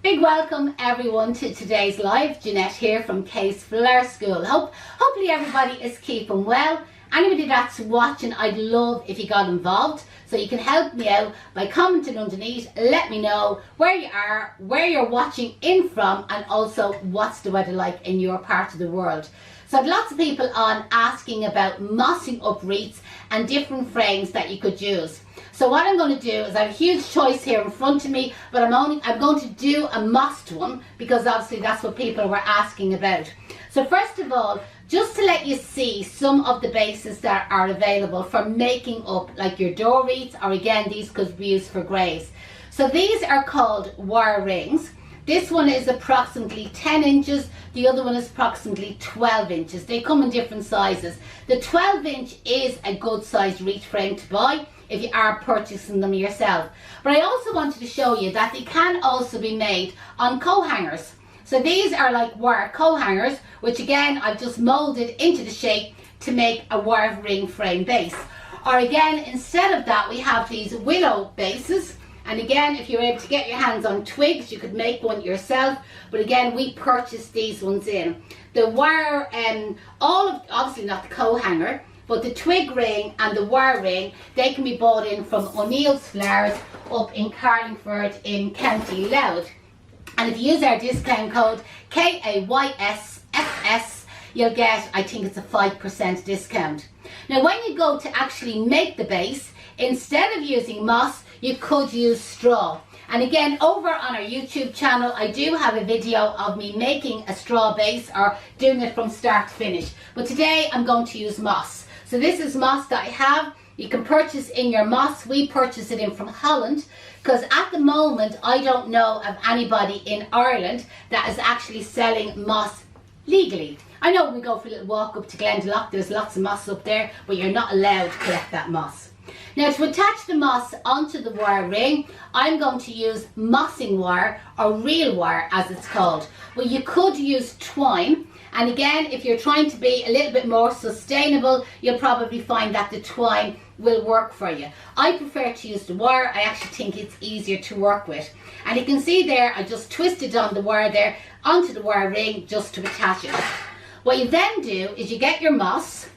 Big welcome everyone to today's live. Janette here from Case Flower School. Hopefully everybody is keeping well. Anybody that's watching, I'd love if you got involved. So you can help me out by commenting underneath. Let me know where you are, where you're watching in from, and also what's the weather like in your part of the world. So I've lots of people on asking about mossing up wreaths and different frames that you could use. So what I'm going to do is I have a huge choice here in front of me, but I'm going to do a mossed one because obviously that's what people were asking about. So first of all, just to let you see some of the bases that are available for making up like your door wreaths, or again these could be used for greys. So these are called wire rings. This one is approximately 10 inches, the other one is approximately 12 inches. They come in different sizes. The 12 inch is a good sized wreath frame to buy if you are purchasing them yourself. But I also wanted to show you that they can also be made on co-hangers. So these are like wire co-hangers, which again I've just molded into the shape to make a wire ring frame base. Or again, instead of that, we have these willow bases. And again, if you're able to get your hands on twigs, you could make one yourself. But again, we purchased these ones in. The wire, obviously not the co-hanger, but the twig ring and the wire ring, they can be bought in from O'Neill's Flowers up in Carlingford in County Louth. And if you use our discount code KAYSFS, you'll get, I think it's a 5% discount. Now when you go to actually make the base, instead of using moss, you could use straw. And again, over on our YouTube channel, I do have a video of me making a straw base or doing it from start to finish. But today I'm going to use moss. So this is moss that I have. You can purchase in your moss. We purchase it in from Holland because at the moment I don't know of anybody in Ireland that is actually selling moss legally. I know when we go for a little walk up to Glendalough, there's lots of moss up there, but you're not allowed to collect that moss. Now to attach the moss onto the wire ring, I'm going to use mossing wire, or real wire as it's called. Well, you could use twine, and again, if you're trying to be a little bit more sustainable, you'll probably find that the twine will work for you. I prefer to use the wire. I actually think it's easier to work with. And you can see there, I just twisted on the wire there onto the wire ring just to attach it. What you then do is you get your moss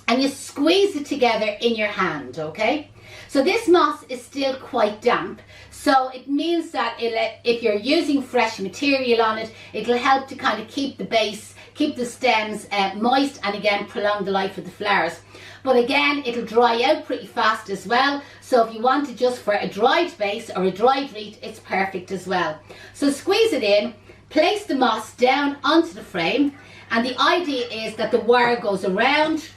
and you squeeze it together in your hand, okay? So this moss is still quite damp, so it means that if you're using fresh material on it, it'll help to kind of keep the base, keep the stems moist, and again prolong the life of the flowers. But again, it'll dry out pretty fast as well, so if you want it just for a dried base or a dried wreath, it's perfect as well. So squeeze it in, place the moss down onto the frame, and the idea is that the wire goes around,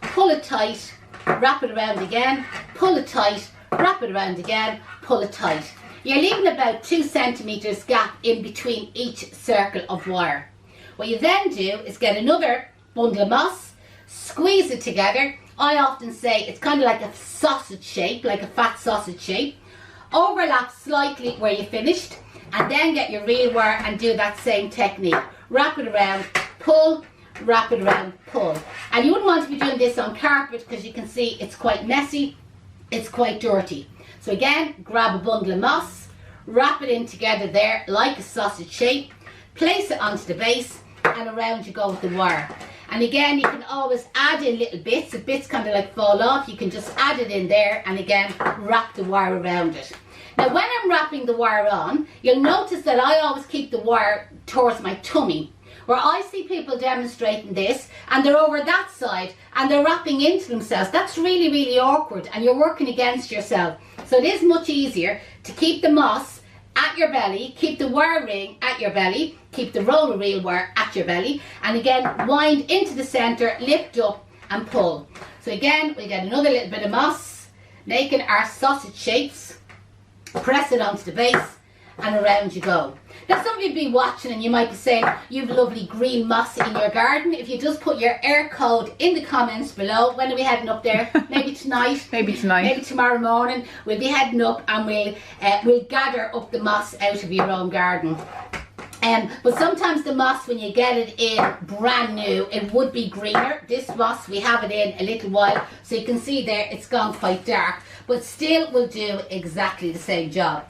pull it tight, wrap it around again, pull it tight, wrap it around again, pull it tight. You're leaving about 2 centimeters gap in between each circle of wire. What you then do is get another bundle of moss, squeeze it together. I often say it's kind of like a sausage shape, like a fat sausage shape. Overlap slightly where you finished, and then get your real wire and do that same technique. Wrap it around, pull, wrap it around, pull. And you wouldn't want to be doing this on carpet because you can see it's quite messy, it's quite dirty. So again, grab a bundle of moss, wrap it in together there like a sausage shape, place it onto the base, and around you go with the wire. And again, you can always add in little bits. If bits kind of like fall off, you can just add it in there and again wrap the wire around it. Now when I'm wrapping the wire on, you'll notice that I always keep the wire towards my tummy. Where I see people demonstrating this and they're over that side and they're wrapping into themselves. That's really, really awkward and you're working against yourself. So it is much easier to keep the moss at your belly, keep the wire ring at your belly, keep the roll of real wire at your belly, and again wind into the centre, lift up and pull. So again, we get another little bit of moss, making our sausage shapes, press it onto the base, and around you go. Now some of you be watching and you might be saying you've lovely green moss in your garden. If you just put your air code in the comments below. When are we heading up there? Maybe tonight? Maybe tonight. Maybe tomorrow morning. We'll be heading up and we'll gather up the moss out of your own garden. But sometimes the moss, when you get it in brand new, it would be greener. This moss, we have it in a little while, so you can see there it's gone quite dark, but still will do exactly the same job.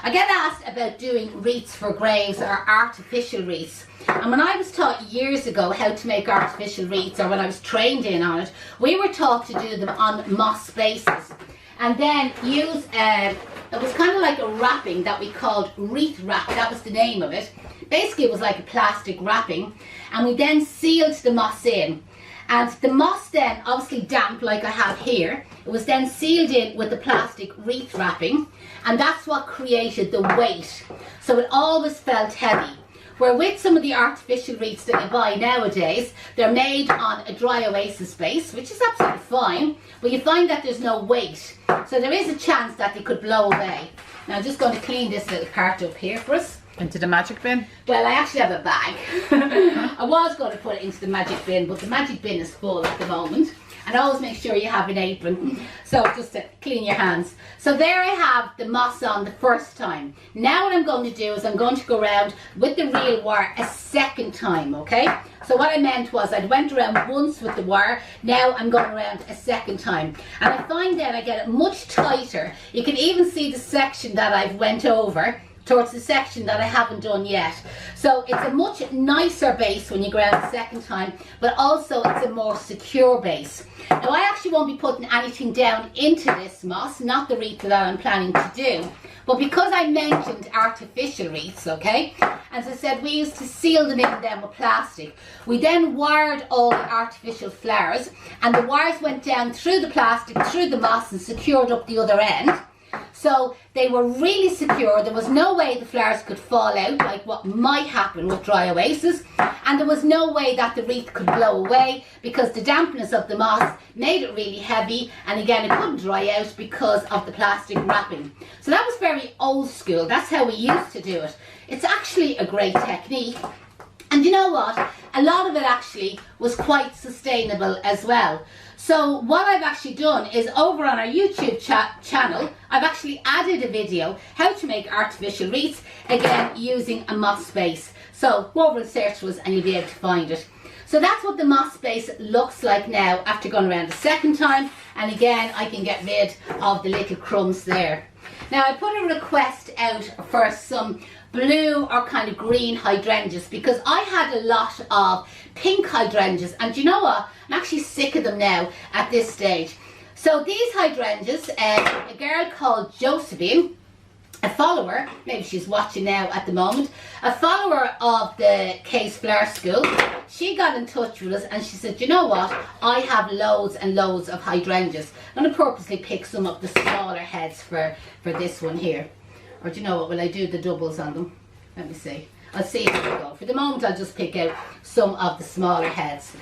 I get asked about doing wreaths for graves or artificial wreaths. And when I was taught years ago how to make artificial wreaths, or when I was trained in on it, we were taught to do them on moss bases. And then use, it was kind of like a wrapping that we called wreath wrap, that was the name of it. Basically it was like a plastic wrapping, and we then sealed the moss in. And the moss then, obviously damp like I have here, it was then sealed in with the plastic wreath wrapping, and that's what created the weight. So it always felt heavy. Where with some of the artificial wreaths that you buy nowadays, they're made on a dry oasis base, which is absolutely fine, but you find that there's no weight. So there is a chance that they could blow away. Now I'm just going to clean this little part up here for us. Into the magic bin? Well, I actually have a bag. I was going to put it into the magic bin, but the magic bin is full at the moment. And always make sure you have an apron, so just to clean your hands. So there I have the moss on the first time. Now what I'm going to do is I'm going to go around with the real wire a second time, okay? So what I meant was I went around once with the wire, now I'm going around a second time. And I find that I get it much tighter. You can even see the section that I've went over towards the section that I haven't done yet. So it's a much nicer base when you go around the second time, but also it's a more secure base. Now I actually won't be putting anything down into this moss, not the wreath that I'm planning to do, but because I mentioned artificial wreaths, okay, as I said, we used to seal them in then with plastic. We then wired all the artificial flowers, and the wires went down through the plastic, through the moss, and secured up the other end. So they were really secure. There was no way the flowers could fall out like what might happen with dry oasis, and there was no way that the wreath could blow away because the dampness of the moss made it really heavy, and again it couldn't dry out because of the plastic wrapping. So that was very old school. That's how we used to do it. It's actually a great technique, and you know what, a lot of it actually was quite sustainable as well. So what I've actually done is over on our YouTube channel, I've actually added a video how to make artificial wreaths, again using a moss base. So go over and search us and you'll be able to find it. So that's what the moss base looks like now after going around the second time, and again I can get rid of the little crumbs there. Now I put a request out for some blue or kind of green hydrangeas because I had a lot of pink hydrangeas, and you know what, I'm actually sick of them now at this stage. So these hydrangeas, a girl called Josephine, a follower, maybe she's watching now at the moment, a follower of the Case Flower School, she got in touch with us and she said, you know what, I have loads and loads of hydrangeas. I'm going to purposely pick some of the smaller heads for this one here. Or do you know what, will I do the doubles on them? Let me see. I'll see how we go. For the moment I'll just pick out some of the smaller heads.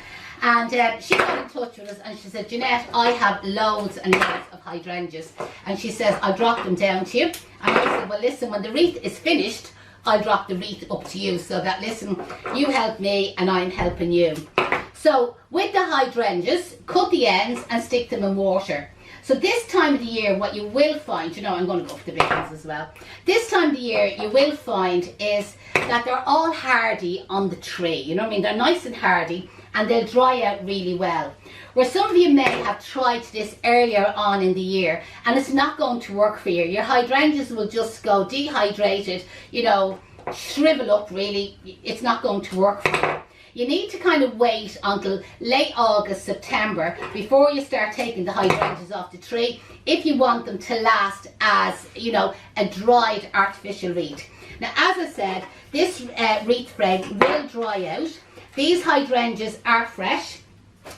And she got in touch with us and she said, Janette, I have loads and loads of hydrangeas. And she says, I'll drop them down to you. And I said, well listen, when the wreath is finished, I'll drop the wreath up to you. So that, listen, you help me and I'm helping you. So with the hydrangeas, cut the ends and stick them in water. So this time of the year, what you will find, you know, I'm going to go for the big ones as well. This time of the year, you will find is that they're all hardy on the tree. You know what I mean? They're nice and hardy and they'll dry out really well. Where some of you may have tried this earlier on in the year and it's not going to work for you. Your hydrangeas will just go dehydrated, you know, shrivel up really. It's not going to work for you. You need to kind of wait until late August, September before you start taking the hydrangeas off the tree if you want them to last as, you know, a dried artificial wreath. Now, as I said, this wreath frame will dry out. These hydrangeas are fresh.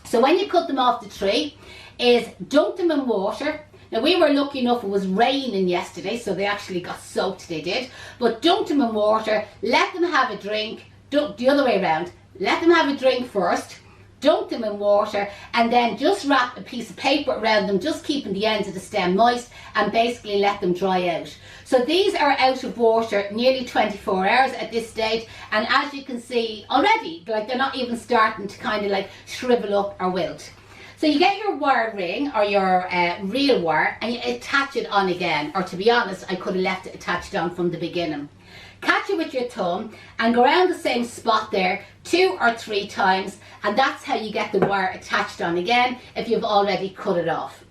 So when you cut them off the tree, is dunk them in water. Now we were lucky enough, it was raining yesterday, so they actually got soaked, they did. But dunk them in water, let them have a drink, the other way around. Let them have a drink first, dunk them in water, and then just wrap a piece of paper around them, just keeping the ends of the stem moist, and basically let them dry out. So these are out of water nearly 24 hours at this stage, and as you can see already, like they're not even starting to kind of like shrivel up or wilt. So you get your wire ring or your real wire and you attach it on again, or to be honest, I could have left it attached on from the beginning. Catch it with your thumb and go around the same spot there 2 or 3 times, and that's how you get the wire attached on again if you've already cut it off.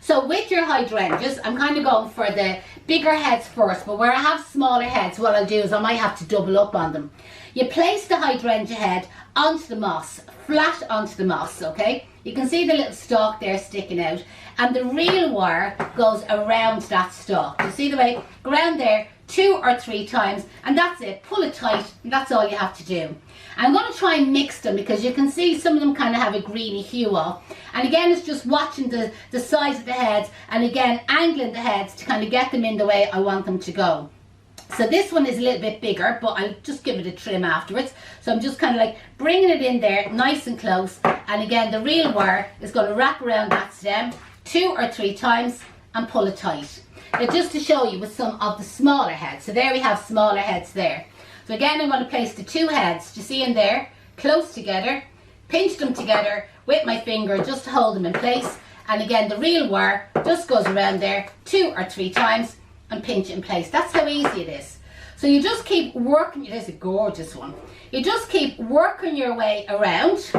So with your hydrangeas, I'm kind of going for the bigger heads first, but where I have smaller heads, what I'll do is I might have to double up on them. You place the hydrangea head onto the moss, flat onto the moss, okay? You can see the little stalk there sticking out, and the real wire goes around that stalk. You see the way? Go around there 2 or 3 times, and that's it. Pull it tight, and that's all you have to do. I'm going to try and mix them because you can see some of them kind of have a greeny hue off. And again, it's just watching the size of the heads, and again, angling the heads to kind of get them in the way I want them to go. So this one is a little bit bigger, but I'll just give it a trim afterwards. So I'm just kind of like bringing it in there nice and close. And again, the real wire is going to wrap around that stem 2 or 3 times and pull it tight. Now just to show you with some of the smaller heads. So there we have smaller heads there. So again, I'm going to place the 2 heads, you see in there, close together, pinch them together with my finger just to hold them in place. And again, the real wire just goes around there 2 or 3 times and pinch it in place. That's how easy it is. So you just keep working, it is a gorgeous one. You just keep working your way around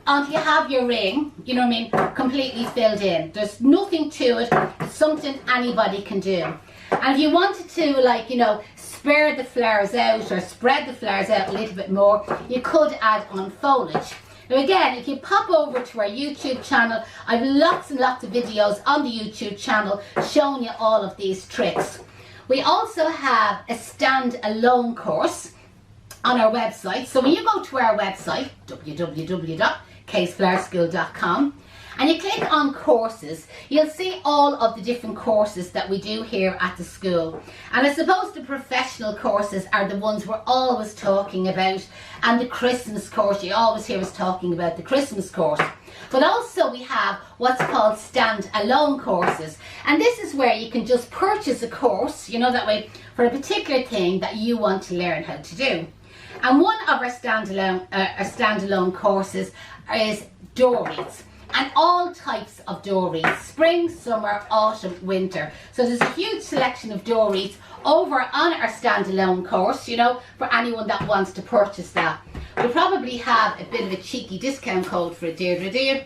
until you have your ring, you know what I mean, completely filled in. There's nothing to it, it's something anybody can do. And if you wanted to, like, you know, spare the flowers out or spread the flowers out a little bit more, you could add on foliage. Now again, if you pop over to our YouTube channel, I have lots and lots of videos on the YouTube channel showing you all of these tricks. We also have a stand-alone course on our website. So when you go to our website, www.caseflowerschool.com, and you click on courses, you'll see all of the different courses that we do here at the school. And I suppose the professional courses are the ones we're always talking about, and the Christmas course, you always hear us talking about the Christmas course. But also we have what's called stand-alone courses, and this is where you can just purchase a course, you know, that way, for a particular thing that you want to learn how to do. And one of our stand-alone courses is Door Wreaths. And all types of door wreaths, spring, summer, autumn, winter. So there's a huge selection of door wreaths over on our standalone course, you know, for anyone that wants to purchase that. We probably have a bit of a cheeky discount code for it, Deirdre, do you?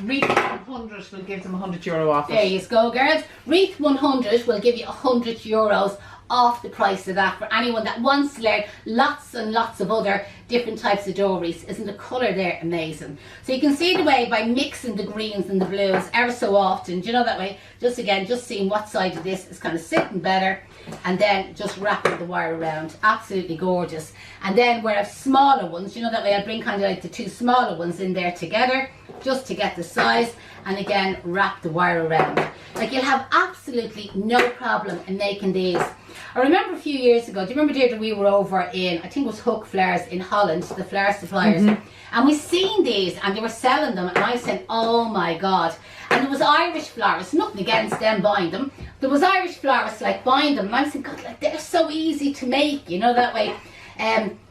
Wreath 100 will give them €100 off it. There you go, girls. Wreath 100 will give you €100 off the price of that for anyone that wants to learn lots and lots of other different types of door wreaths. Isn't the colour there amazing? So you can see the way by mixing the greens and the blues ever so often, do you know that way? Just again, just seeing what side of this is kind of sitting better, and then just wrapping the wire around. Absolutely gorgeous. And then where I have smaller ones, you know that way, I bring kind of like the 2 smaller ones in there together just to get the size, and again wrap the wire around. Like, you'll have absolutely no problem in making these. I remember a few years ago, do you remember, Deirdre, we were over in, I think it was Hook Flowers in Holland, the flower suppliers, and we seen these and they were selling them, and I said, oh my God. And there was Irish florists, nothing against them buying them, there was Irish florists like buying them, and I said, God, like, they're so easy to make, you know that way.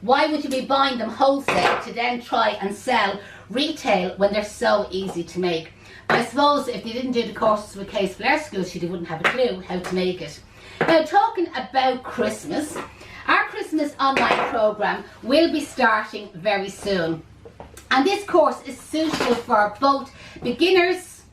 Why would you be buying them wholesale to then try and sell retail when they're so easy to make? I suppose if they didn't do the courses with Case Flower School, they wouldn't have a clue how to make it. Now, talking about Christmas, our Christmas online program will be starting very soon. And this course is suitable for both beginners,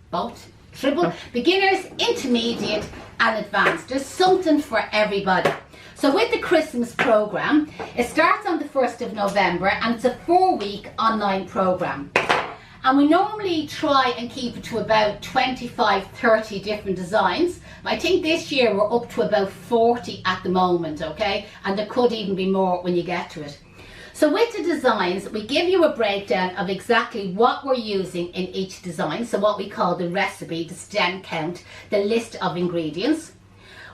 beginners, intermediate and advanced. There's something for everybody. So with the Christmas program, it starts on the 1st of November and it's a 4-week online program. And we normally try and keep it to about 25, 30 different designs. I think this year we're up to about 40 at the moment, okay? And there could even be more when you get to it. So with the designs, we give you a breakdown of exactly what we're using in each design. So what we call the recipe, the stem count, the list of ingredients.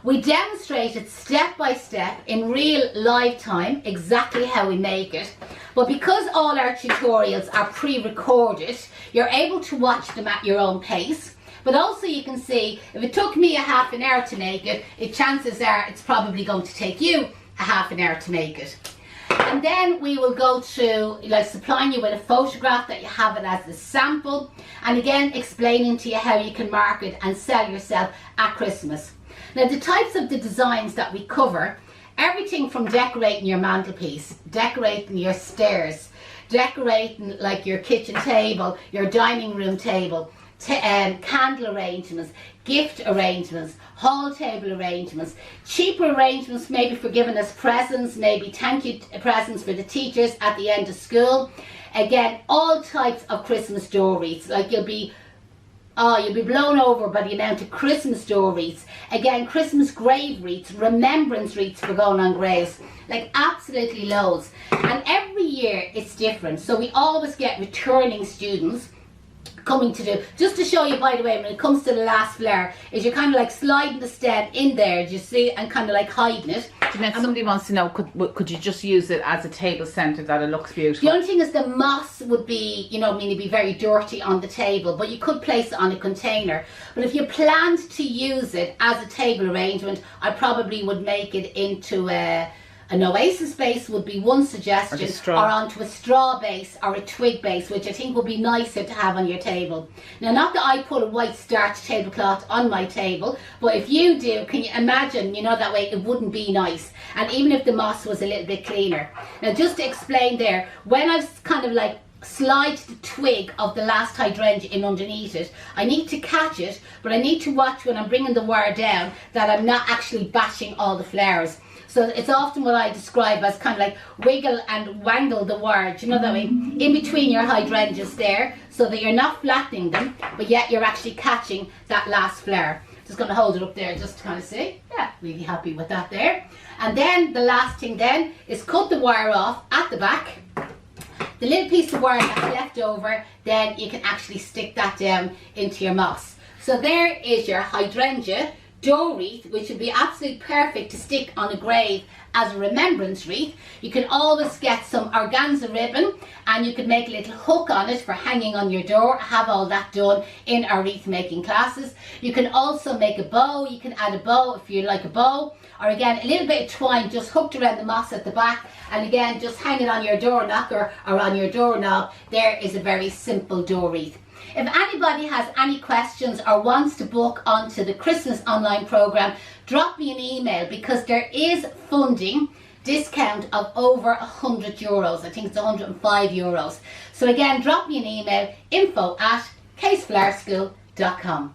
We demonstrate it step by step in real live time, exactly how we make it. But because all our tutorials are pre-recorded, you're able to watch them at your own pace. But also you can see, if it took me a half an hour to make it, chances are it's probably going to take you a half an hour to make it. And then we will go through, like, supplying you with a photograph that you have it as a sample. And again, explaining to you how you can market and sell yourself at Christmas. Now, the types of the designs that we cover, everything from decorating your mantelpiece, decorating your stairs, decorating like your kitchen table, your dining room table, candle arrangements, gift arrangements, hall table arrangements, cheaper arrangements maybe for giving us presents, maybe thank you presents for the teachers at the end of school. Again, all types of Christmas door wreaths. Like you'll be blown over by the amount of Christmas door wreaths. Again, Christmas grave wreaths, remembrance wreaths for going on graves. Like absolutely loads. And every year it's different. So we always get returning students coming to do. Just to show you, by the way, when it comes to the last flower, is you're kind of like sliding the stem in there, do you see, and kind of like hiding it. Janette, somebody wants to know, could you just use it as a table centre that it looks beautiful? The only thing is the moss would be, you know, I mean, it'd be very dirty on the table, but you could place it on a container. But if you planned to use it as a table arrangement, I probably would make it into an oasis base would be one suggestion, or onto a straw base or a twig base, which I think would be nicer to have on your table. Now, not that I put a white starch tablecloth on my table, but if you do, can you imagine, you know, that way it wouldn't be nice. And even if the moss was a little bit cleaner. Now, just to explain there, when I've kind of like slide the twig of the last hydrangea in underneath it, I need to catch it, but I need to watch when I'm bringing the wire down that I'm not actually bashing all the flowers. So it's often what I describe as kind of like wiggle and wangle the wire, do you know that way? In between your hydrangeas there, so that you're not flattening them, but yet you're actually catching that last flower. Just going to hold it up there just to kind of see. Yeah, really happy with that there. And then the last thing then is cut the wire off at the back. The little piece of wire that's left over, then you can actually stick that down into your moss. So there is your hydrangea door wreath, which would be absolutely perfect to stick on a grave as a remembrance wreath. You can always get some organza ribbon and you can make a little hook on it for hanging on your door. Have all that done in our wreath making classes. You can also make a bow. You can add a bow if you like a bow, or again a little bit of twine just hooked around the moss at the back, and again just hang it on your door knocker or on your doorknob. There is a very simple door wreath. If anybody has any questions or wants to book onto the Christmas online program, drop me an email, because there is funding discount of over €100. I think it's €105. So again, drop me an email, info@caseflowerschool.com.